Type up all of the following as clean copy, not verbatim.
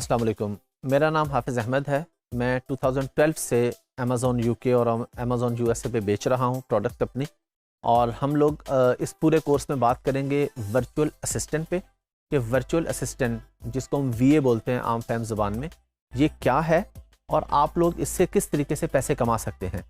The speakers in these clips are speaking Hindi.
अस्सलाम वालेकुम। मेरा नाम हाफिज़ अहमद है। मैं 2012 से अमेज़ॉन यूके और अमेज़ॉन यूएसए पे बेच रहा हूँ प्रोडक्ट अपनी। और हम लोग इस पूरे कोर्स में बात करेंगे वर्चुअल असिस्टेंट पे कि वर्चुअल असिस्टेंट जिसको हम वीए बोलते हैं आम फैम ज़बान में, ये क्या है और आप लोग इससे किस तरीके से पैसे कमा सकते हैं।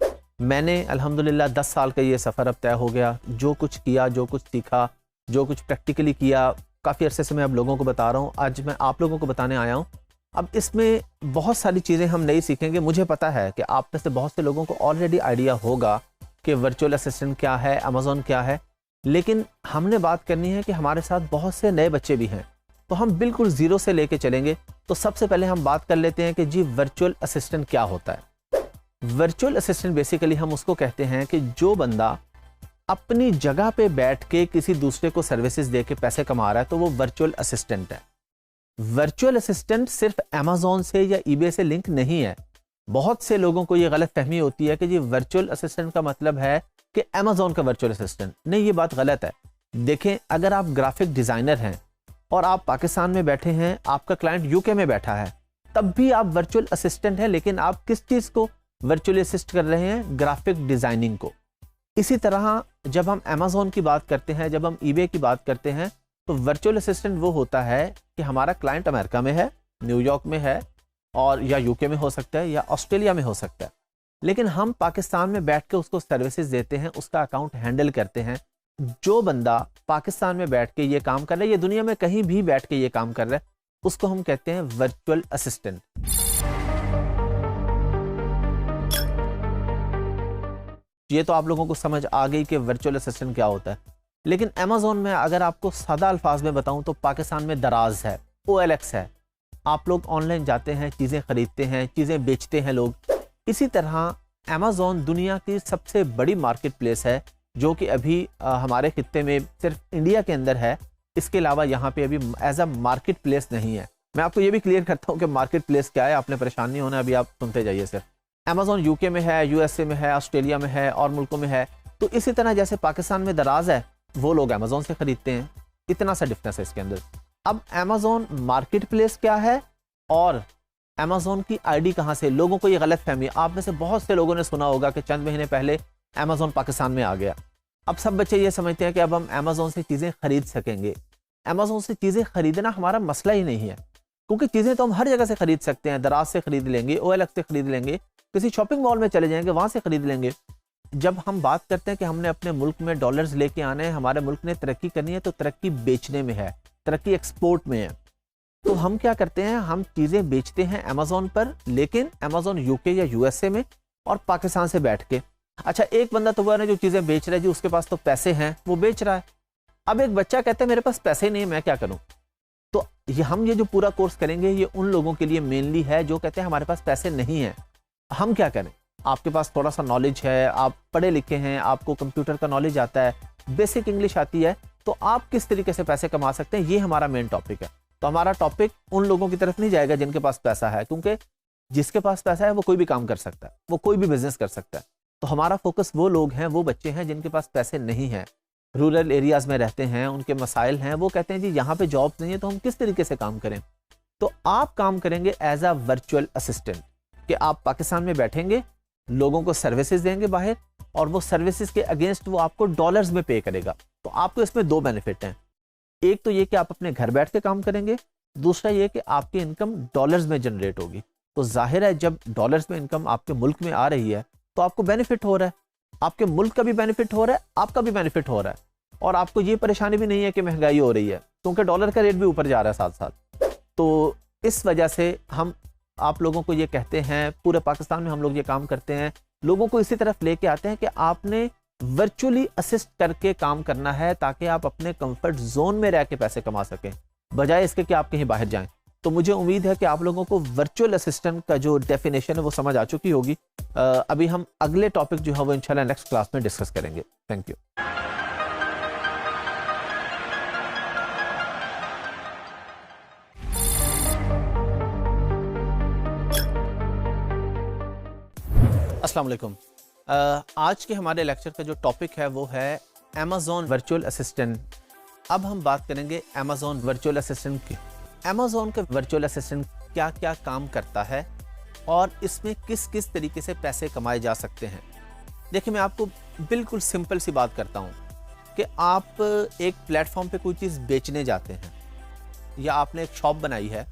मैंने अल्हम्दुलिल्लाह 10 साल का ये सफ़र अब तय हो गया। जो कुछ किया, जो कुछ सीखा, जो कुछ प्रैक्टिकली किया, काफ़ी अरसे से मैं अब लोगों को बता रहा हूँ। आज मैं आप लोगों को बताने आया हूँ। अब इसमें बहुत सारी चीज़ें हम नई सीखेंगे। मुझे पता है कि आप में से बहुत से लोगों को ऑलरेडी आइडिया होगा कि वर्चुअल असिस्टेंट क्या है, अमेज़ॉन क्या है, लेकिन हमने बात करनी है कि हमारे साथ बहुत से नए बच्चे भी हैं, तो हम बिल्कुल ज़ीरो से लेके चलेंगे। तो सबसे पहले हम बात कर लेते हैं कि जी वर्चुअल असिस्टेंट क्या होता है। वर्चुअल असिस्टेंट बेसिकली हम उसको कहते हैं कि जो बंदा अपनी जगह पे बैठ के किसी दूसरे को सर्विसेज दे के पैसे कमा रहा है, तो वो वर्चुअल असिस्टेंट है। वर्चुअल असिस्टेंट सिर्फ अमेज़ॉन से या ईबे से लिंक नहीं है। बहुत से लोगों को ये गलत फहमी होती है कि जी वर्चुअल असिस्टेंट का मतलब है कि अमेज़ॉन का वर्चुअल असिस्टेंट। नहीं, ये बात गलत है। देखें, अगर आप ग्राफिक डिज़ाइनर हैं और आप पाकिस्तान में बैठे हैं, आपका क्लाइंट यूके में बैठा है, तब भी आप वर्चुअल असिस्टेंट हैं, लेकिन आप किस चीज़ को वर्चुअली असिस्ट कर रहे हैं? ग्राफिक डिज़ाइनिंग को। इसी तरह जब हम अमेज़ॉन की बात करते हैं, जब हम ईबे की बात करते हैं, तो वर्चुअल असिस्टेंट वो होता है कि हमारा क्लाइंट अमेरिका में है, न्यूयॉर्क में है, और या यूके में हो सकता है या ऑस्ट्रेलिया में हो सकता है, लेकिन हम पाकिस्तान में बैठ के उसको सर्विसेज देते हैं, उसका अकाउंट हैंडल करते हैं। जो बंदा पाकिस्तान में बैठ के ये काम कर रहा है, ये दुनिया में कहीं भी बैठ के ये काम कर रहा है, उसको हम कहते हैं वर्चुअल असिस्टेंट। ये तो आप लोगों को समझ आ गई कि वर्चुअल असिस्टेंट क्या होता है। लेकिन अमेज़ॉन में अगर आपको सादा अल्फाज में बताऊं तो पाकिस्तान में दराज है, OLX है। आप लोग ऑनलाइन जाते हैं, चीज़ें खरीदते हैं, चीज़ें बेचते हैं लोग। इसी तरह अमेज़ॉन दुनिया की सबसे बड़ी मार्केट प्लेस है, जो कि अभी हमारे खित्ते में सिर्फ इंडिया के अंदर है। इसके अलावा यहाँ पे अभी एज अ मार्केट प्लेस नहीं है। मैं आपको ये भी क्लियर करता हूँ कि मार्केट प्लेस क्या है, आपने परेशान नहीं होना, अभी आप सुनते जाइए। सिर्फ अमेज़ॉन यूके में है, यूएसए में है, ऑस्ट्रेलिया में है और मुल्कों में है। तो इसी तरह जैसे पाकिस्तान में दराज है, वो लोग अमेज़ॉन से खरीदते हैं। इतना सा डिफरेंस है इसके अंदर। अब अमेज़ॉन मार्केट प्लेस क्या है और अमेज़ॉन की आईडी कहाँ से? लोगों को ये गलत फहमी, आप में से बहुत से लोगों ने सुना होगा कि चंद महीने पहले अमेज़ॉन पाकिस्तान में आ गया। अब सब बच्चे ये समझते हैं कि अब हम अमेज़ॉन से चीज़ें खरीद सकेंगे। अमेज़ॉन से चीज़ें खरीदना हमारा मसला ही नहीं है, क्योंकि चीज़ें तो हम हर जगह से खरीद सकते हैं। दराज से खरीद लेंगे, OLX से खरीद लेंगे, किसी शॉपिंग मॉल में चले जाएंगे, वहाँ से खरीद लेंगे। जब हम बात करते हैं कि हमने अपने मुल्क में डॉलर्स लेके आने हैं, हमारे मुल्क ने तरक्की करनी है, तो तरक्की बेचने में है, तरक्की एक्सपोर्ट में है। तो हम क्या करते हैं? हम चीज़ें बेचते हैं अमेज़ॉन पर, लेकिन अमेज़ॉन यूके या यूएसए में और पाकिस्तान से बैठ के। अच्छा, एक बंदा तो वो है जो चीज़ें बेच रहा है जी, उसके पास तो पैसे हैं, वो बेच रहा है। अब एक बच्चा कहता है मेरे पास पैसे नहीं है, मैं क्या करूँ? तो हम ये जो पूरा कोर्स करेंगे, ये उन लोगों के लिए मेनली है जो कहते हैं हमारे पास पैसे नहीं है, हम क्या करें? आपके पास थोड़ा सा नॉलेज है, आप पढ़े लिखे हैं, आपको कंप्यूटर का नॉलेज आता है, बेसिक इंग्लिश आती है, तो आप किस तरीके से पैसे कमा सकते हैं, ये हमारा मेन टॉपिक है। तो हमारा टॉपिक उन लोगों की तरफ नहीं जाएगा जिनके पास पैसा है, क्योंकि जिसके पास पैसा है वो कोई भी काम कर सकता है, वो कोई भी बिजनेस कर सकता है। तो हमारा फोकस वो लोग हैं, वो बच्चे हैं जिनके पास पैसे नहीं हैं, रूरल एरियाज में रहते हैं, उनके मसाइल हैं, वो कहते हैं जी यहाँ पे जॉब नहीं है, तो हम किस तरीके से काम करें? तो आप काम करेंगे एज अ वर्चुअल असिस्टेंट, कि आप पाकिस्तान में बैठेंगे, लोगों को सर्विसेज देंगे बाहर, और वो सर्विसेज के अगेंस्ट वो आपको डॉलर्स में पे करेगा। तो आपको इसमें दो बेनिफिट हैं। एक तो ये कि आप अपने घर बैठ के काम करेंगे, दूसरा ये कि आपकी इनकम डॉलर्स में जनरेट होगी। तो जाहिर है जब डॉलर्स में इनकम आपके मुल्क में आ रही है, तो आपको बेनिफिट हो रहा है, आपके मुल्क का भी बेनिफिट हो रहा है, आपका भी बेनिफिट हो रहा है, और आपको ये परेशानी भी नहीं है कि महंगाई हो रही है, क्योंकि डॉलर का रेट भी ऊपर जा रहा है साथ साथ। तो इस वजह से हम आप लोगों को ये कहते हैं, पूरे पाकिस्तान में हम लोग ये काम करते हैं, लोगों को इसी तरफ लेके आते हैं कि आपने वर्चुअली असिस्ट करके काम करना है, ताकि आप अपने कंफर्ट जोन में रह के पैसे कमा सकें, बजाय इसके कि आप कहीं बाहर जाएं। तो मुझे उम्मीद है कि आप लोगों को वर्चुअल असिस्टेंट का जो डेफिनेशन है वो समझ आ चुकी होगी। अभी हम अगले टॉपिक जो है वो इंशाल्लाह नेक्स्ट क्लास में डिस्कस करेंगे। Thank you. अस्सलाम वालेकुम। आज के हमारे लेक्चर का जो टॉपिक है वो है अमेज़ॉन वर्चुअल असिस्टेंट। अब हम बात करेंगे अमेज़ॉन वर्चुअल असिस्टेंट की। अमेज़ॉन के वर्चुअल असिस्टेंट क्या क्या काम करता है और इसमें किस किस तरीके से पैसे कमाए जा सकते हैं। देखिए, मैं आपको बिल्कुल सिंपल सी बात करता हूँ कि आप एक प्लेटफॉर्म पे कोई चीज़ बेचने जाते हैं या आपने एक शॉप बनाई है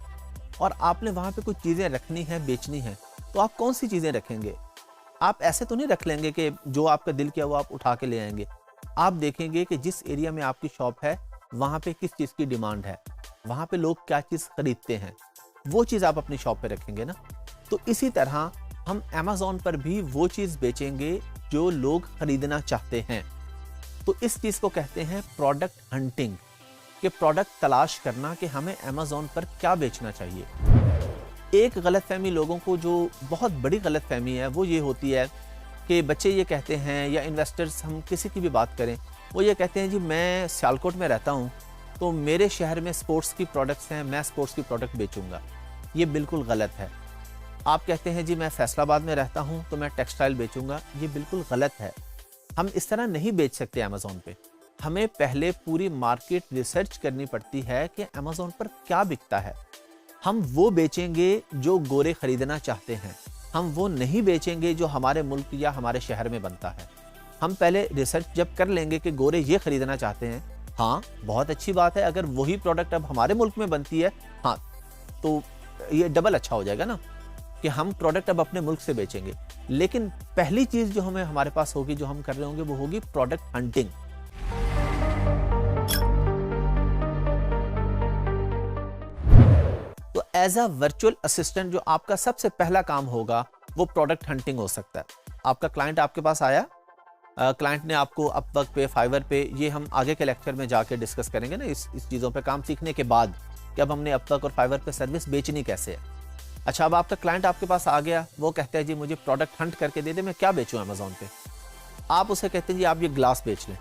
और आपने वहाँ पे कुछ चीज़ें रखनी है, बेचनी है, तो आप कौन सी चीज़ें रखेंगे? आप ऐसे तो नहीं रख लेंगे कि जो आपका दिल किया वो आप उठा के ले आएंगे। आप देखेंगे कि जिस एरिया में आपकी शॉप है वहाँ पे किस चीज़ की डिमांड है, वहाँ पे लोग क्या चीज़ खरीदते हैं, वो चीज़ आप अपनी शॉप पे रखेंगे ना। तो इसी तरह हम अमेज़ॉन पर भी वो चीज़ बेचेंगे जो लोग खरीदना चाहते हैं। तो इस चीज़ को कहते हैं प्रोडक्ट हंटिंग, कि प्रोडक्ट तलाश करना कि हमें अमेज़ॉन पर क्या बेचना चाहिए। एक गलतफहमी लोगों को, जो बहुत बड़ी गलतफहमी है, वो ये होती है कि बच्चे ये कहते हैं या इन्वेस्टर्स, हम किसी की भी बात करें, वो ये कहते हैं जी मैं सियालकोट में रहता हूँ तो मेरे शहर में स्पोर्ट्स की प्रोडक्ट्स हैं, मैं स्पोर्ट्स की प्रोडक्ट बेचूंगा। ये बिल्कुल गलत है। आप कहते हैं जी मैं फैसलाबाद में रहता हूँ तो मैं टेक्सटाइल बेचूंगा, ये बिल्कुल गलत है। हम इस तरह नहीं बेच सकते अमेज़ॉन पे। हमें पहले पूरी मार्केट रिसर्च करनी पड़ती है कि अमेज़ॉन पर क्या बिकता है। हम वो बेचेंगे जो गोरे खरीदना चाहते हैं, हम वो नहीं बेचेंगे जो हमारे मुल्क या हमारे शहर में बनता है। हम पहले रिसर्च जब कर लेंगे कि गोरे ये खरीदना चाहते हैं, हाँ बहुत अच्छी बात है, अगर वही प्रोडक्ट अब हमारे मुल्क में बनती है, हाँ तो ये डबल अच्छा हो जाएगा ना कि हम प्रोडक्ट अब अपने मुल्क से बेचेंगे। लेकिन पहली चीज़ जो हमें हमारे पास होगी, जो हम कर रहे होंगे, वो होगी प्रोडक्ट हंटिंग। तो एज अ वर्चुअल असिस्टेंट जो आपका सबसे पहला काम होगा वो प्रोडक्ट हंटिंग हो सकता है। आपका क्लाइंट आपके पास आया, क्लाइंट ने आपको अपवर्क पे, फाइवर पे, ये हम आगे के लेक्चर में जाके डिस्कस करेंगे ना इस चीज़ों पे काम सीखने के बाद कि अब हमने अपवर्क और फाइवर पे सर्विस बेचनी कैसे है। अच्छा, अब आपका क्लाइंट आपके पास आ गया, वो कहता है जी मुझे प्रोडक्ट हंट करके दे दे, मैं क्या बेचूं अमेज़ॉन पे। आप उसे कहते हैं जी आप ये ग्लास बेच लें।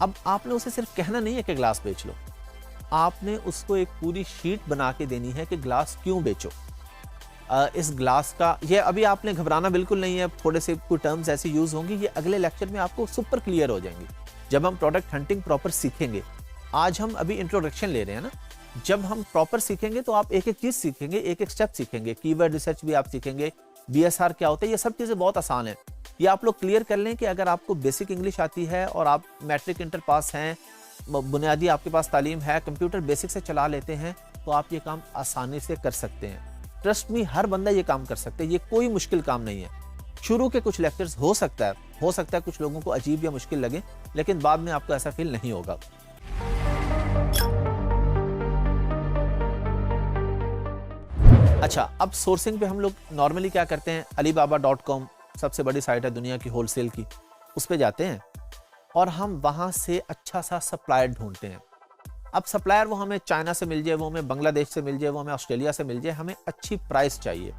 अब आपने उसे सिर्फ कहना नहीं है कि ग्लास बेच लो, आपने उसको एक पूरी शीट बना के देनी है कि ग्लास क्यों बेचो। इस ग्लास का, ये अभी आपने घबराना बिल्कुल नहीं है, थोड़े से कुछ टर्म्स ऐसे यूज होंगी, ये अगले लेक्चर में आपको सुपर क्लियर हो जाएंगी जब हम प्रोडक्ट हंटिंग प्रॉपर सीखेंगे। आज हम अभी इंट्रोडक्शन ले रहे हैं ना, जब हम प्रॉपर सीखेंगे तो आप एक एक चीज सीखेंगे, एक एक स्टेप सीखेंगे, कीवर्ड रिसर्च भी आप सीखेंगे, बीएसआर क्या होता है, ये सब चीजें बहुत आसान है। ये आप लोग क्लियर कर लें कि अगर आपको बेसिक इंग्लिश आती है और आप मैट्रिक इंटर पास हैं, बुनियादी आपके पास तालीम है, कंप्यूटर बेसिक से चला लेते हैं, तो आप ये काम आसानी से कर सकते हैं। ट्रस्ट मी, हर बंदा ये काम कर सकता है, ये कोई मुश्किल काम नहीं है। शुरू के कुछ लेक्चर्स हो सकता है कुछ लोगों को अजीब या मुश्किल लगे, लेकिन बाद में आपको ऐसा फील नहीं होगा। अच्छा, अब सोर्सिंग पे हम लोग नॉर्मली क्या करते हैं, alibaba.com सबसे बड़ी साइट है दुनिया की होलसेल की, उस पे जाते हैं और हम वहां से अच्छा सा सप्लायर ढूंढते हैं। अब सप्लायर वो हमें चाइना से मिल जाए, वो हमें बांग्लादेश से मिल जाए, वो हमें ऑस्ट्रेलिया से मिल जाए, हमें अच्छी प्राइस चाहिए।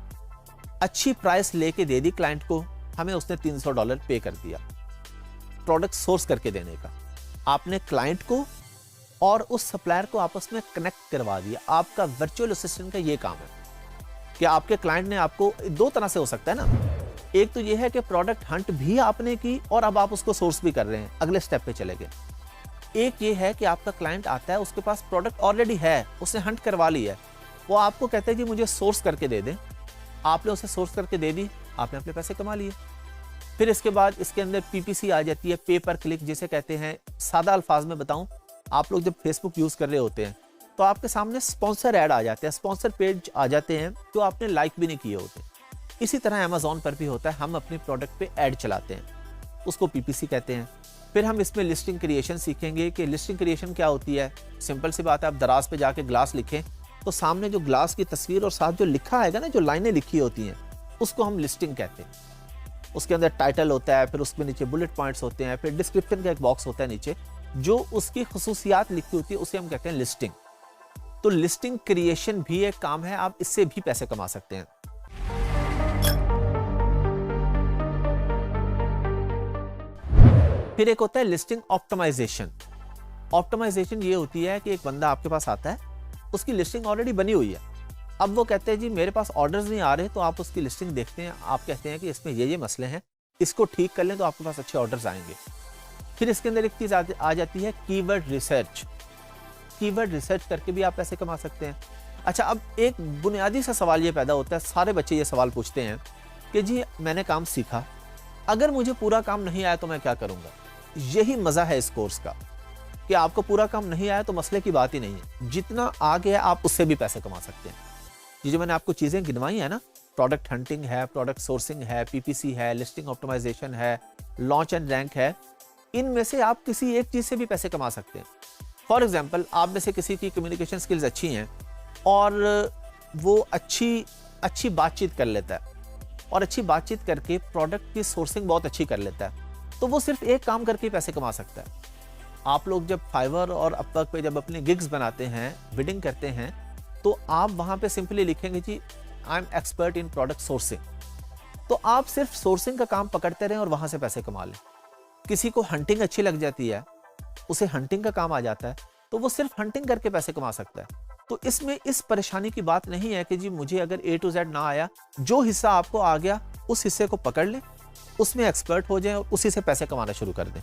अच्छी प्राइस लेके दे दी क्लाइंट को, हमें उसने $300 पे कर दिया प्रोडक्ट सोर्स करके देने का। आपने क्लाइंट को और उस सप्लायर को आपस में कनेक्ट करवा दिया। आपका वर्चुअल असिस्टेंट का ये काम है कि आपके क्लाइंट ने आपको, दो तरह से हो सकता है ना, एक तो ये है कि प्रोडक्ट हंट भी आपने की और अब आप उसको सोर्स भी कर रहे हैं, अगले स्टेप पे चले गए। एक ये है कि आपका क्लाइंट आता है, उसके पास प्रोडक्ट ऑलरेडी है, उसने हंट करवा ली है, वो आपको कहते हैं जी मुझे सोर्स करके दे दें, आपने उसे सोर्स करके दे दी, आपने अपने पैसे कमा लिए। फिर इसके बाद इसके अंदर पीपीसी आ जाती है, पे पर क्लिक जिसे कहते हैं। सादा अल्फाज में बताऊं, आप लोग जब फेसबुक यूज कर रहे होते हैं तो आपके सामने स्पॉन्सर ऐड आ जाते हैं, स्पॉन्सर पेज आ जाते हैं जो आपने लाइक भी नहीं किए होते। इसी तरह अमेज़ॉन पर भी होता है, हम अपने प्रोडक्ट पे ऐड चलाते हैं, उसको पीपीसी कहते हैं। फिर हम इसमें लिस्टिंग क्रिएशन सीखेंगे कि लिस्टिंग क्रिएशन क्या होती है। सिंपल सी बात है, आप दराज पे जाके ग्लास लिखें तो सामने जो ग्लास की तस्वीर और साथ जो लिखा आएगा ना, जो लाइनें लिखी होती हैं, उसको हम लिस्टिंग कहते हैं। उसके अंदर टाइटल होता है, फिर उसमें नीचे बुलेट पॉइंट्स होते हैं, फिर डिस्क्रिप्शन का एक बॉक्स होता है नीचे, जो उसकी खुसूसियात लिखी होती है, उसे हम कहते हैं लिस्टिंग। तो लिस्टिंग क्रिएशन भी एक काम है, आप इससे भी पैसे कमा सकते हैं। फिर एक होता है लिस्टिंग ऑप्टिमाइजेशन। ऑप्टिमाइजेशन ये होती है कि एक बंदा आपके पास आता है, उसकी लिस्टिंग ऑलरेडी बनी हुई है, अब वो कहते हैं जी मेरे पास ऑर्डर्स नहीं आ रहे, तो आप उसकी लिस्टिंग देखते हैं, आप कहते हैं कि इसमें ये मसले हैं, इसको ठीक कर लें तो आपके पास अच्छे ऑर्डर्स आएंगे। फिर इसके अंदर एक चीज आ जाती है कीवर्ड रिसर्च। कीवर्ड रिसर्च करके भी आप पैसे कमा सकते हैं। अच्छा, अब एक बुनियादी सा सवाल ये पैदा होता है, सारे बच्चे ये सवाल पूछते हैं कि जी मैंने काम सीखा, अगर मुझे पूरा काम नहीं आया तो मैं क्या करूँगा। यही मज़ा है इस कोर्स का कि आपको पूरा काम नहीं आया तो मसले की बात ही नहीं है, जितना आ गया आप उससे भी पैसे कमा सकते हैं। ये जो मैंने आपको चीज़ें गिनवाई है ना, प्रोडक्ट हंटिंग है, प्रोडक्ट सोर्सिंग है, पीपीसी है, लिस्टिंग ऑप्टिमाइजेशन है, लॉन्च एंड रैंक है, इनमें से आप किसी एक चीज़ से भी पैसे कमा सकते हैं। फॉर एग्जांपल, आप में से किसी की कम्युनिकेशन स्किल्स अच्छी हैं और वो अच्छी बातचीत कर लेता है और अच्छी बातचीत करके प्रोडक्ट की सोर्सिंग बहुत अच्छी कर लेता है, तो वो सिर्फ एक काम करके पैसे कमा सकता है। आप लोग जब फाइवर और अपवर्क पे जब अपने गिग्स बनाते हैं, बिडिंग करते हैं, तो आप वहाँ पे सिंपली लिखेंगे जी I am expert in product sourcing, तो आप सिर्फ सोर्सिंग का काम पकड़ते रहें और वहाँ से पैसे कमा लें। किसी को हंटिंग अच्छी लग जाती है, उसे हंटिंग का काम आ जाता है, तो वो सिर्फ हंटिंग करके पैसे कमा सकता है। तो इसमें इस परेशानी की बात नहीं है कि जी मुझे अगर A to Z ना आया, जो हिस्सा आपको आ गया उस हिस्से को पकड़ लें, उसमें एक्सपर्ट हो जाएं और उसी से पैसे कमाना शुरू कर दें।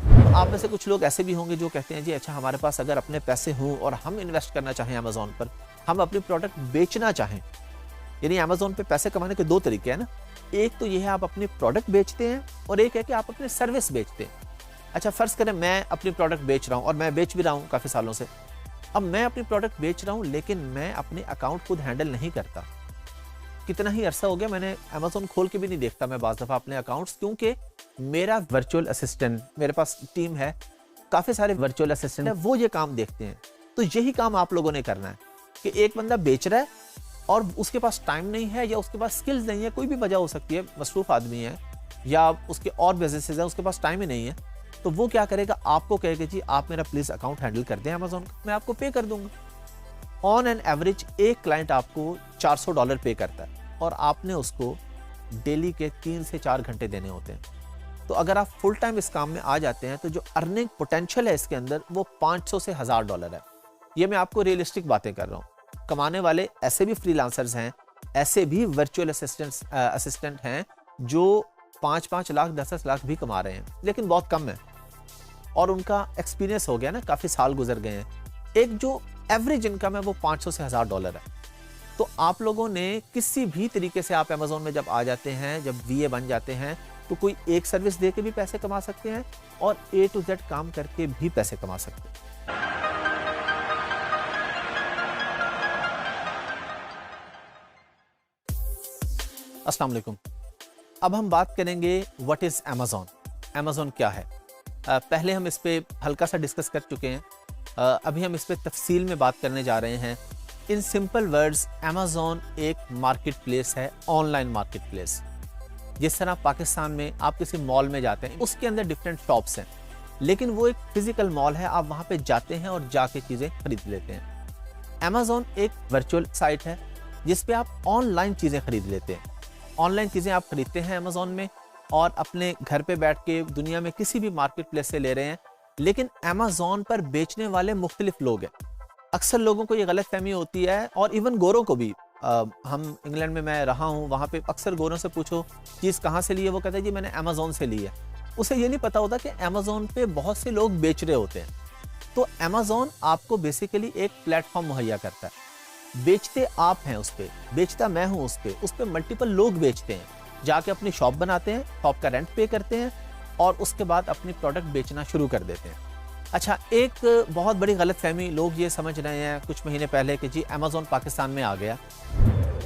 तो आप में से कुछ लोग ऐसे भी होंगे जो कहते हैं जी अच्छा, हमारे पास अगर अपने पैसे हों और हम इन्वेस्ट करना चाहें अमेज़न पर, हम अपनी प्रोडक्ट बेचना चाहें, यानी अमेज़न पे पैसे कमाने के दो तरीके हैं ना, एक तो ये है आप अपनी प्रोडक्ट बेचते हैं और एक है कि आप अपने सर्विस बेचते हैं। अच्छा, फर्ज करें मैं अपनी प्रोडक्ट बेच रहा हूँ और मैं बेच भी रहा हूँ काफ़ी सालों से। अब मैं अपनी प्रोडक्ट बेच रहा हूँ लेकिन मैं अपने अकाउंट खुद हैंडल नहीं करता। कितना ही अरसा हो गया, मैंने अमेज़न खोल के भी नहीं देखता मैं बाज़ दफ़ा अपने अकाउंट्स, क्योंकि मेरा वर्चुअल असिस्टेंट, मेरे पास टीम है, काफ़ी सारे वर्चुअल असिस्टेंट है, वो ये काम देखते हैं। तो यही काम आप लोगों ने करना है कि एक बंदा बेच रहा है और उसके पास टाइम नहीं है या उसके पास स्किल्स नहीं है, कोई भी वजह हो सकती है, मसरूफ़ आदमी है या उसके और बिजनेसेस हैं, उसके पास टाइम ही नहीं है, तो वो क्या करेगा, आपको कहेगा जी आप मेरा प्लीज़ अकाउंट हैंडल कर दें अमेज़न का, मैं आपको पे कर दूंगा। ऑन एन एवरेज एक क्लाइंट आपको $400 पे करता है और आपने उसको डेली के 3 से 4 घंटे देने होते हैं। तो अगर आप फुल टाइम इस काम में आ जाते हैं तो जो अर्निंग पोटेंशियल है इसके अंदर वो $500 से $1000 है। ये मैं आपको रियलिस्टिक बातें कर रहा हूँ। कमाने वाले ऐसे भी फ्रीलांसर्स हैं, ऐसे भी वर्चुअल असिस्टेंट हैं जो 5-5 लाख 10-10 लाख भी कमा रहे हैं, लेकिन बहुत कम है और उनका एक्सपीरियंस हो गया ना, काफ़ी साल गुजर गए हैं। एक जो एवरेज इनकम है वो $500 से $1000 है। तो आप लोगों ने किसी भी तरीके से आप अमेज़न में जब आ जाते हैं, जब VA बन जाते हैं, तो कोई एक सर्विस दे के भी पैसे कमा सकते हैं और A to Z काम करके भी पैसे कमा सकते हैं। अस्सलाम वालेकुम। अब हम बात करेंगे व्हाट इज़ अमेज़न। अमेज़न क्या है? पहले हम इस पे हल्का सा डिस्कस कर चुके हैं, अभी हम इस पे तफसील में बात करने जा रहे हैं। इन सिंपल वर्ड्स, अमेज़न एक मार्केट प्लेस है, ऑनलाइन मार्केट प्लेस। जिस तरह पाकिस्तान में आप किसी मॉल में जाते हैं, उसके अंदर डिफरेंट शॉप्स हैं, लेकिन वो एक फिजिकल मॉल है, आप वहाँ पे जाते हैं और जाके चीज़ें खरीद लेते हैं। अमेज़न एक वर्चुअल साइट है जिस पे आप ऑनलाइन चीज़ें खरीद लेते हैं। ऑनलाइन चीज़ें आप खरीदते हैं अमेज़न में और अपने घर पे बैठ के दुनिया में किसी भी मार्केट प्लेस से ले रहे हैं, लेकिन अमेज़न पर बेचने वाले मुख्तलिफ लोग हैं। अक्सर लोगों को ये गलतफहमी होती है और इवन गोरों को भी। हम इंग्लैंड में मैं रहा हूँ, वहाँ पे अक्सर गोरों से पूछो चीज़ कहाँ से ली है, वो कहते हैं जी मैंने अमेज़न से ली है। उसे ये नहीं पता होता कि अमेज़न पे बहुत से लोग बेच रहे होते हैं। तो अमेज़न आपको बेसिकली एक प्लेटफॉर्म मुहैया करता है। बेचते आप हैं उस पर, बेचता मैं हूँ उस पर मल्टीपल लोग बेचते हैं, जाके अपनी शॉप बनाते हैं, शॉप का रेंट पे करते हैं और उसके बाद अपनी प्रोडक्ट बेचना शुरू कर देते हैं। अच्छा, एक बहुत बड़ी गलतफहमी लोग ये समझ रहे हैं कुछ महीने पहले कि जी अमेज़न पाकिस्तान में आ गया।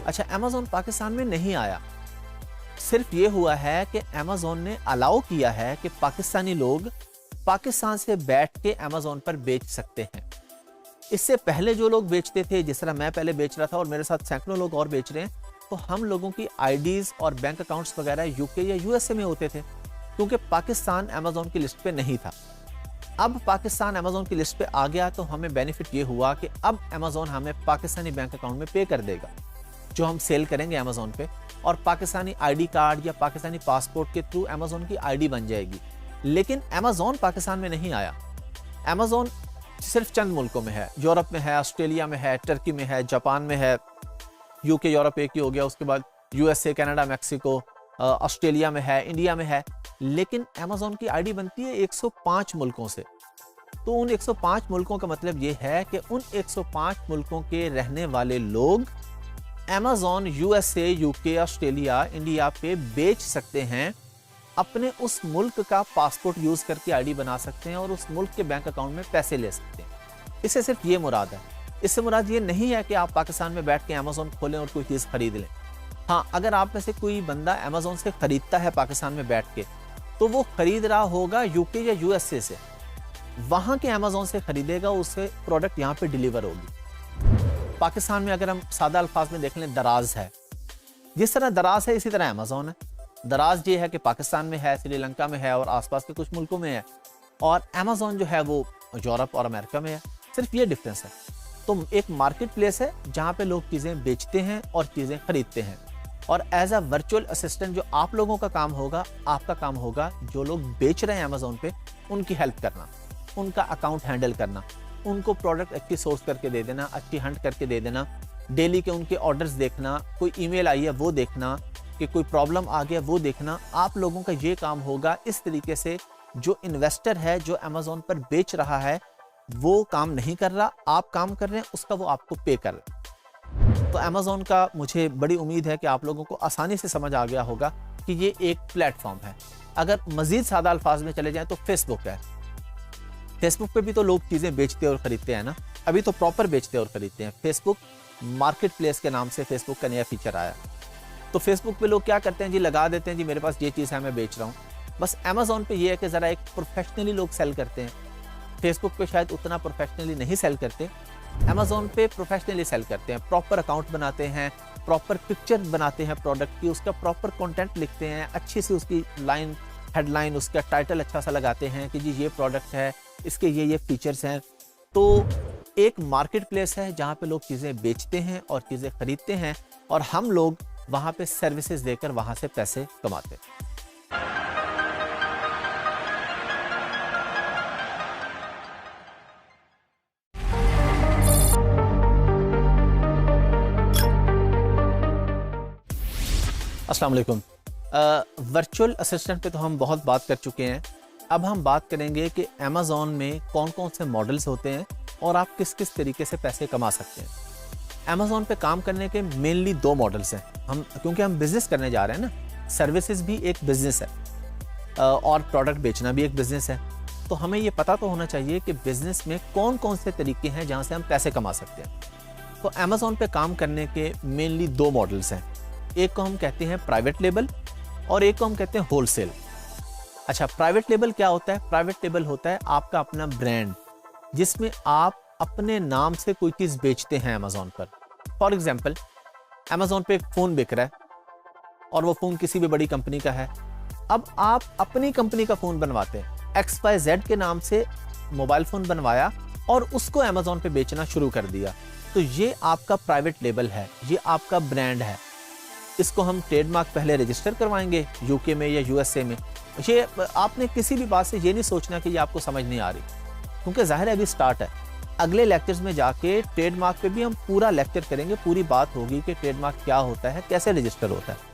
अच्छा, अमेज़न पाकिस्तान में नहीं आया। सिर्फ ये हुआ है कि अमेज़न ने अलाउ किया है कि पाकिस्तानी लोग पाकिस्तान से बैठ के अमेज़न पर बेच सकते हैं। इससे पहले जो लोग बेचते थे, जिस तरह मैं पहले बेच रहा था और मेरे साथ सैकड़ों लोग और बेच रहे हैं, तो हम लोगों की आईडीज़ और बैंक अकाउंट्स वगैरह यूके या यूएसए में होते थे, क्योंकि पाकिस्तान अमेज़न की लिस्ट पे नहीं था। अब पाकिस्तान अमेज़न की लिस्ट पे आ गया तो हमें बेनिफिट ये हुआ कि अब अमेज़न हमें पाकिस्तानी बैंक अकाउंट में पे कर देगा जो हम सेल करेंगे अमेज़न पे, और पाकिस्तानी आईडी कार्ड या पाकिस्तानी पासपोर्ट के थ्रू अमेज़न की आईडी बन जाएगी। लेकिन अमेज़न पाकिस्तान में नहीं आया। अमेज़न सिर्फ चंद मुल्कों में है, यूरोप में है, ऑस्ट्रेलिया में है, टर्की में है, जापान में है, यूके यूरोप एक ही हो गया, उसके बाद यूएसए, कनाडा, मैक्सिको, ऑस्ट्रेलिया में है, इंडिया में है। लेकिन अमेज़न की आईडी बनती है 105 मुल्कों से। तो उन 105 मुल्कों का मतलब ये है कि उन 105 मुल्कों के रहने वाले लोग Amazon USA, UK, Australia, India पे बेच सकते हैं, अपने उस मुल्क का पासपोर्ट यूज़ करके आईडी बना सकते हैं और उस मुल्क के बैंक अकाउंट में पैसे ले सकते हैं। इससे सिर्फ ये मुराद है। इससे मुराद ये नहीं है कि आप पाकिस्तान में बैठ के अमेज़न खोलें और कोई चीज़ खरीद लें। हाँ, अगर आप में से कोई बंदा अमेज़न से खरीदता है पाकिस्तान में बैठ के, तो वो खरीद रहा होगा यूके या यूएसए से, वहाँ के अमेज़न से खरीदेगा, उससे प्रोडक्ट यहाँ पे डिलीवर होगी। पाकिस्तान में अगर हम सादा अल्फाज में देख लें, दराज है। जिस तरह दराज है इसी तरह अमेज़न है। दराज ये है कि पाकिस्तान में है, श्रीलंका में है और आसपास के कुछ मुल्कों में है, और अमेज़न जो है वो यूरोप और अमेरिका में है। सिर्फ ये डिफरेंस है। तो एक मार्केट प्लेस है जहाँ पे लोग चीज़ें बेचते हैं और चीज़ें खरीदते हैं, और एज अ वर्चुअल असिस्टेंट जो आप लोगों का काम होगा, आपका काम होगा जो लोग बेच रहे हैं अमेज़न पे, उनकी हेल्प करना, उनका अकाउंट हैंडल करना, उनको प्रोडक्ट अच्छी सोर्स करके दे देना, अच्छी हंट करके दे देना, डेली के उनके ऑर्डर्स देखना, कोई ईमेल आई है वो देखना, कि कोई प्रॉब्लम आ गया वो देखना। आप लोगों का ये काम होगा। इस तरीके से जो इन्वेस्टर है, जो अमेज़न पर बेच रहा है, वो काम नहीं कर रहा, आप काम कर रहे हैं, उसका वो आपको पे कर रहा है। तो अमेज़न का मुझे बड़ी उम्मीद है कि आप लोगों को आसानी से समझ आ गया होगा कि ये एक प्लेटफॉर्म है। अगर मज़ीद सादा अल्फाज में चले जाएं तो फेसबुक है। फेसबुक पे भी तो लोग चीज़ें बेचते और ख़रीदते हैं ना, अभी तो प्रॉपर बेचते और ख़रीदते हैं। फेसबुक मार्केट प्लेस के नाम से फेसबुक का नया फीचर आया। तो फेसबुक पे लोग क्या करते हैं जी, लगा देते हैं जी मेरे पास ये चीज़ है, मैं बेच रहा हूँ। बस अमेज़न पे ये है कि ज़रा एक प्रोफेशनली लोग सेल करते हैं। फेसबुक पे शायद उतना प्रोफेशनली नहीं सेल करते, अमेज़न पे प्रोफेशनली सेल करते हैं। प्रॉपर अकाउंट बनाते हैं, प्रॉपर पिक्चर बनाते हैं प्रोडक्ट की, उसका प्रॉपर कंटेंट लिखते हैं, अच्छी सी उसकी लाइन, हेडलाइन, उसका टाइटल अच्छा सा लगाते हैं कि जी ये प्रोडक्ट है, इसके ये फीचर्स हैं। तो एक मार्केट प्लेस है जहाँ पे लोग चीज़ें बेचते हैं और चीज़ें खरीदते हैं, और हम लोग वहाँ पे सर्विसेज देकर वहाँ से पैसे कमाते हैं। अस्सलाम वालेकुम। वर्चुअल असिस्टेंट पे तो हम बहुत बात कर चुके हैं। अब हम बात करेंगे कि अमेज़न में कौन कौन से मॉडल्स होते हैं और आप किस किस तरीके से पैसे कमा सकते हैं। अमेज़न पे काम करने के मेनली 2 मॉडल्स हैं। क्योंकि हम बिज़नेस करने जा रहे हैं ना, सर्विसेज भी एक बिज़नेस है और प्रोडक्ट बेचना भी एक बिज़नेस है। तो हमें ये पता तो होना चाहिए कि बिज़नेस में कौन कौन से तरीके हैं जहाँ से हम पैसे कमा सकते हैं। तो अमेज़न पे काम करने के मेनली 2 मॉडल्स हैं। एक को हम कहते हैं प्राइवेट लेबल और एक को हम कहते हैं होलसेल। अच्छा, प्राइवेट लेबल क्या होता है? प्राइवेट लेबल होता है आपका अपना ब्रांड, जिसमें आप अपने नाम से कोई चीज़ बेचते हैं अमेज़न पर। फॉर एग्जांपल, अमेज़न पे एक फ़ोन बिक रहा है और वो फ़ोन किसी भी बड़ी कंपनी का है। अब आप अपनी कंपनी का फ़ोन बनवाते हैं, XYZ के नाम से मोबाइल फ़ोन बनवाया और उसको अमेज़न पे बेचना शुरू कर दिया। तो ये आपका प्राइवेट लेबल है, ये आपका ब्रांड है। इसको हम ट्रेडमार्क पहले रजिस्टर करवाएंगे यूके में या यूएसए में। ये आपने किसी भी बात से ये नहीं सोचना कि ये आपको समझ नहीं आ रही, क्योंकि ज़ाहिर है अभी स्टार्ट है। अगले लेक्चर्स में जाके ट्रेडमार्क पे भी हम पूरा लेक्चर करेंगे, पूरी बात होगी कि ट्रेडमार्क क्या होता है, कैसे रजिस्टर होता है।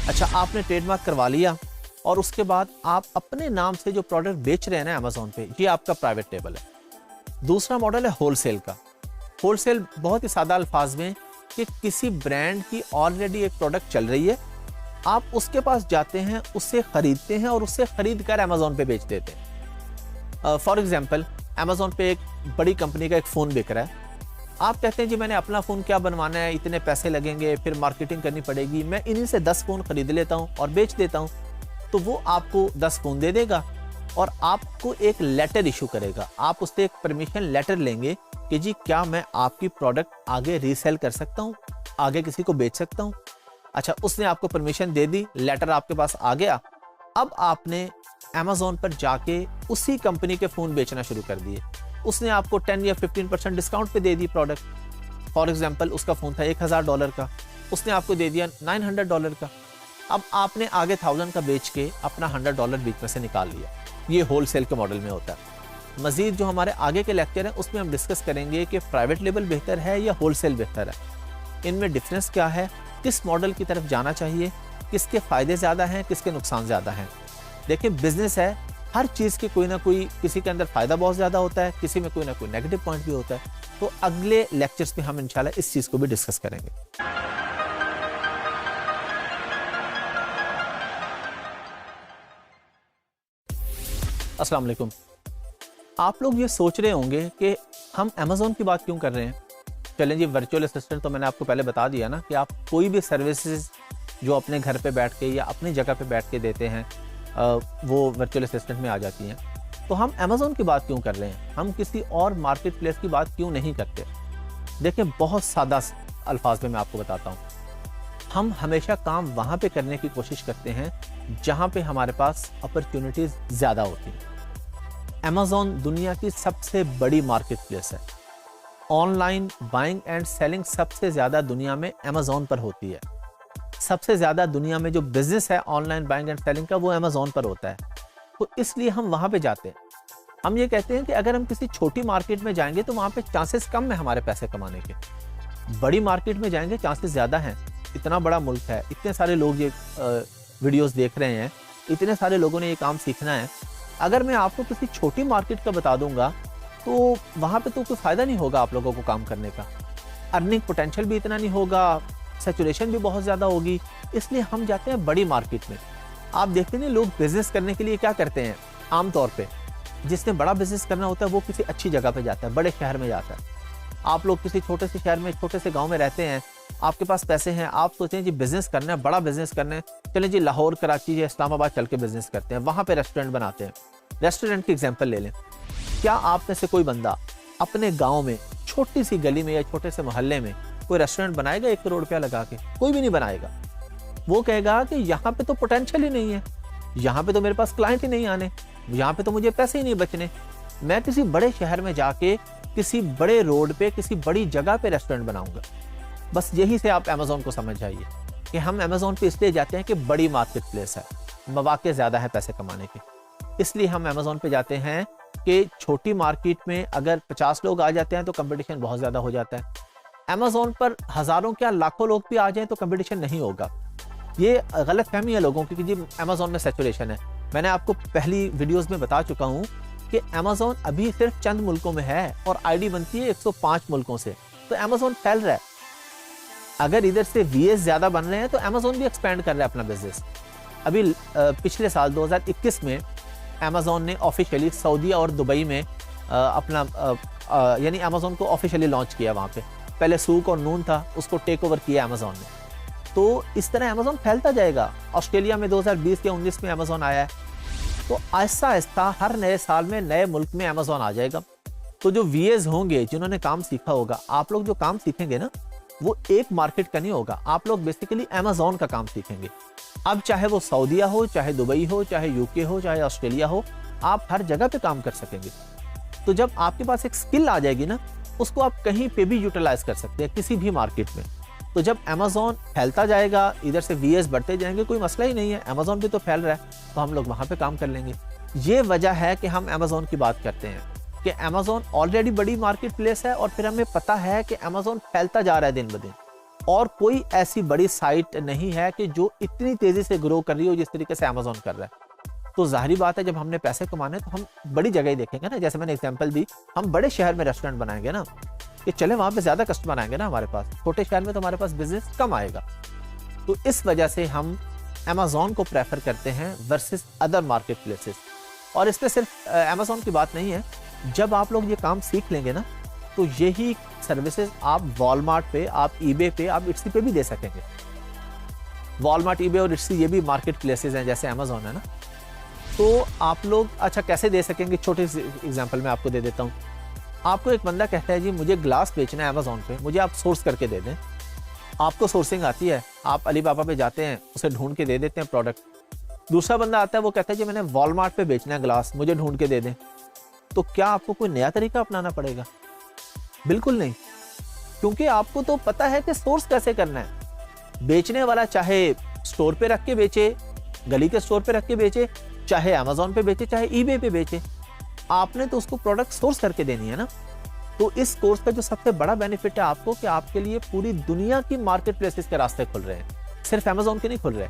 अच्छा, आपने ट्रेडमार्क करवा लिया और उसके बाद आप अपने नाम से जो प्रोडक्ट बेच रहे हैं ना अमेज़न पे, ये आपका प्राइवेट लेबल है। दूसरा मॉडल है होलसेल का। होलसेल बहुत ही सादा अल्फाज में कि किसी ब्रांड की ऑलरेडी एक प्रोडक्ट चल रही है, आप उसके पास जाते हैं, उससे खरीदते हैं और उससे खरीद कर अमेज़न पे बेच देते हैं। फॉर एग्जांपल, अमेज़न पे एक बड़ी कंपनी का एक फ़ोन बिक रहा है। आप कहते हैं जी मैंने अपना फ़ोन क्या बनवाना है, इतने पैसे लगेंगे, फिर मार्केटिंग करनी पड़ेगी, मैं इन्हीं से 10 फ़ोन खरीद लेता हूँ और बेच देता हूँ। तो वो आपको 10 फ़ोन दे देगा और आपको एक लेटर इशू करेगा। आप उससे एक परमिशन लेटर लेंगे कि जी क्या मैं आपकी प्रोडक्ट आगे रीसेल कर सकता हूँ, आगे किसी को बेच सकता हूँ। अच्छा, उसने आपको परमिशन दे दी, लेटर आपके पास आ गया। अब आपने अमेज़न पर जाके उसी कंपनी के फ़ोन बेचना शुरू कर दिए। उसने आपको 10 या 15% डिस्काउंट पे दे दी प्रोडक्ट। फॉर एग्जांपल, उसका फ़ोन था $1000 का, उसने आपको दे दिया $900 का। अब आपने आगे 1000 का बेच के अपना $100 बीच में से निकाल लिया। ये होलसेल के मॉडल में होता है। मज़ीद जो हमारे आगे के लेक्चर हैं उसमें हम डिस्कस करेंगे कि प्राइवेट लेबल बेहतर है या होलसेल बेहतर है, इनमें डिफरेंस क्या है, किस मॉडल की तरफ जाना चाहिए, किसके फ़ायदे ज़्यादा हैं, किसके नुकसान ज़्यादा हैं। देखिए बिज़नेस है, हर चीज़ की कोई ना कोई, किसी के अंदर फ़ायदा बहुत ज़्यादा होता है, किसी में कोई ना कोई नेगेटिव पॉइंट भी होता है। तो अगले लेक्चर्स में हम इंशाल्लाह इस चीज़ को भी डिस्कस करेंगे। अस्सलाम वालेकुम। आप लोग ये सोच रहे होंगे कि हम अमेज़ॉन की बात क्यों कर रहे हैं। चलें जी, वर्चुअल असिस्टेंट तो मैंने आपको पहले बता दिया ना कि आप कोई भी सर्विसेज जो अपने घर पे बैठ के या अपनी जगह पे बैठ के देते हैं वो वर्चुअल असिस्टेंट में आ जाती हैं। तो हम अमेज़ॉन की बात क्यों कर रहे हैं, हम किसी और मार्केट प्लेस की बात क्यों नहीं करते। देखिए बहुत सादा अल्फाज में मैं आपको बताता हूँ, हम हमेशा काम वहाँ पे करने की कोशिश करते हैं जहाँ पे हमारे पास अपॉर्चुनिटीज़ ज़्यादा होती हैं। अमेज़ॉन दुनिया की सबसे बड़ी मार्केट प्लेस है। ऑनलाइन बाइंग एंड सेलिंग सबसे ज़्यादा दुनिया में अमेज़ॉन पर होती है। सबसे ज़्यादा दुनिया में जो बिज़नेस है ऑनलाइन बाइंग एंड सेलिंग का, वो अमेज़ॉन पर होता है। तो इसलिए हम वहाँ पे जाते हैं। हम ये कहते हैं कि अगर हम किसी छोटी मार्केट में जाएंगे तो वहाँ पे चांसेस कम है हमारे पैसे कमाने के। बड़ी मार्केट में जाएंगे चांसेस ज़्यादा हैं। इतना बड़ा मुल्क है, इतने सारे लोग ये वीडियोस देख रहे हैं, इतने सारे लोगों ने ये काम सीखना है। अगर मैं आपको किसी छोटी मार्केट का बता दूंगा तो वहाँ पे तो कोई फ़ायदा नहीं होगा आप लोगों को काम करने का। अर्निंग पोटेंशियल भी इतना नहीं होगा, सैचुरेशन भी बहुत ज़्यादा होगी। इसलिए हम जाते हैं बड़ी मार्केट में। आप देखते हैं लोग बिज़नेस करने के लिए क्या करते हैं, आमतौर पे जिसने बड़ा बिज़नेस करना होता है वो किसी अच्छी जगह पे जाता है, बड़े शहर में जाता है। आप लोग किसी छोटे से शहर में, छोटे से गाँव में रहते हैं, आपके पास पैसे हैं, आप सोचते हैं जी बिज़नेस करना है, बड़ा बिज़नेस करना है, चलें जी लाहौर, कराची या इस्लामाबाद चल के बिज़नेस करते हैं, वहाँ पे रेस्टोरेंट बनाते हैं। रेस्टोरेंट की एग्जांपल ले लें। क्या आप में से कोई बंदा अपने गांव में छोटी सी गली में या छोटे से मोहल्ले में कोई रेस्टोरेंट बनाएगा 1 करोड़ रुपया लगा के? कोई भी नहीं बनाएगा। वो कहेगा कि यहाँ पे तो पोटेंशियल ही नहीं है, यहाँ पे तो मेरे पास क्लाइंट ही नहीं आने, यहाँ पे तो मुझे पैसे ही नहीं बचने। मैं किसी बड़े शहर में जाके किसी बड़े रोड पे किसी बड़ी जगह पे रेस्टोरेंट बनाऊंगा। बस यही से आप अमेज़ॉन को समझ जाइए कि हम अमेज़ॉन पे इसलिए जाते हैं कि बड़ी मार्केट प्लेस है, मौके ज़्यादा है पैसे कमाने के। इसलिए हम अमेज़ॉन पे जाते हैं कि छोटी मार्केट में अगर 50 लोग आ जाते हैं तो कंपटीशन बहुत ज़्यादा हो जाता है। अमेज़ॉन पर हज़ारों क्या लाखों लोग भी आ जाएं तो कंपटीशन नहीं होगा। ये गलत फहमी है लोगों की कि जी अमेज़ॉन में सैचुरेशन है। मैंने आपको पहली वीडियोज़ में बता चुका हूँ कि अमेज़ॉन अभी सिर्फ चंद मुल्कों में है और आईडी बनती है 105 मुल्कों से। तो अमेज़ॉन फैल रहा है। अगर इधर से वीएस ज़्यादा बन रहे हैं तो अमेज़ॉन भी एक्सपेंड कर रहा है अपना बिजनेस। अभी पिछले साल 2021 में अमेज़ॉन ने ऑफिशियली सऊदी और दुबई में अपना यानी अमेज़ॉन को ऑफिशियली लॉन्च किया। वहाँ पे पहले सूक और नून था, उसको टेक ओवर किया अमेज़ॉन ने। तो इस तरह अमेज़ॉन फैलता जाएगा। ऑस्ट्रेलिया में 2020 या 19 में अमेज़ॉन आया है। तो आहिस्ता आहिस्ता हर नए साल में नए मुल्क में अमेज़ॉन आ जाएगा। तो जो वीएस होंगे, जिन्होंने काम सीखा होगा, आप लोग जो काम सीखेंगे ना, वो एक मार्केट का नहीं होगा। आप लोग बेसिकली अमेज़ॉन का काम सीखेंगे। अब चाहे वो सऊदीया हो, चाहे दुबई हो, चाहे यूके हो, चाहे ऑस्ट्रेलिया हो, आप हर जगह पे काम कर सकेंगे। तो जब आपके पास एक स्किल आ जाएगी ना, उसको आप कहीं पे भी यूटिलाइज कर सकते हैं, किसी भी मार्केट में। तो जब अमेज़ॉन फैलता जाएगा, इधर से वीएस बढ़ते जाएंगे, कोई मसला ही नहीं है। अमेज़ॉन भी तो फैल रहा है, तो हम लोग वहाँ पे काम कर लेंगे। ये वजह है कि हम अमेज़ॉन की बात करते हैं कि अमेज़ॉन ऑलरेडी बड़ी मार्केट प्लेस है और फिर हमें पता है कि अमेज़ॉन फैलता जा रहा है दिन ब दिन। और कोई ऐसी बड़ी साइट नहीं है कि जो इतनी तेज़ी से ग्रो कर रही हो जिस तरीके से अमेज़ॉन कर रहा है। तो ज़ाहिरी बात है, जब हमने पैसे कमाने तो हम बड़ी जगह ही देखेंगे ना। जैसे मैंने एग्जांपल दी, हम बड़े शहर में रेस्टोरेंट बनाएंगे ना, कि चले वहाँ पे ज़्यादा कस्टमर आएंगे ना हमारे पास। छोटे शहर में तो हमारे पास बिजनेस कम आएगा। तो इस वजह से हम अमेज़ॉन को प्रेफर करते हैं वर्सेस अदर मार्केट प्लेसेस। और इस पर सिर्फ अमेज़ॉन की बात नहीं है। जब आप लोग ये काम सीख लेंगे ना, तो यही सर्विसेज आप वॉलमार्ट पे, आप ईबे पे, आप इट्सी पे भी दे सकेंगे। वॉलमार्ट, ईबे और इट्सी ये भी मार्केट प्लेसेस हैं जैसे अमेज़ॉन है ना। तो आप लोग अच्छा कैसे दे सकेंगे, छोटे से एग्जांपल मैं आपको दे देता हूँ। आपको एक बंदा कहता है जी मुझे ग्लास बेचना है अमेज़ॉन पे, मुझे आप सोर्स करके दे दें। आपको सोर्सिंग आती है, आप अलीबाबा पे जाते हैं, उसे ढूंढ के दे देते हैं प्रोडक्ट। दूसरा बंदा आता है, वो कहता है जी मैंने वॉलमार्ट पे बेचना है ग्लास, मुझे ढूंढ के दे दें। तो क्या आपको कोई नया तरीका अपनाना पड़ेगा? बिल्कुल नहीं, क्योंकि आपको तो पता है कि सोर्स कैसे करना है। बेचने वाला चाहे स्टोर पे रख के बेचे, गली के स्टोर पे रख के बेचे, चाहे अमेज़ॉन पे बेचे, चाहे ईबे पे बेचे, आपने तो उसको प्रोडक्ट सोर्स करके देनी है ना। तो इस कोर्स का जो सबसे बड़ा बेनिफिट है आपको कि आपके लिए पूरी दुनिया की मार्केट प्लेसेस के रास्ते खुल रहे हैं, सिर्फ अमेज़ॉन के नहीं खुल रहे।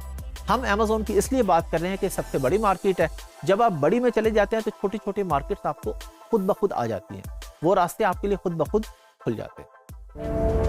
हम अमेज़न की इसलिए बात कर रहे हैं कि सबसे बड़ी मार्केट है। जब आप बड़ी में चले जाते हैं तो छोटी छोटी मार्केट्स आपको खुद ब खुद आ जाती हैं, वो रास्ते आपके लिए खुद ब खुद खुल जाते हैं।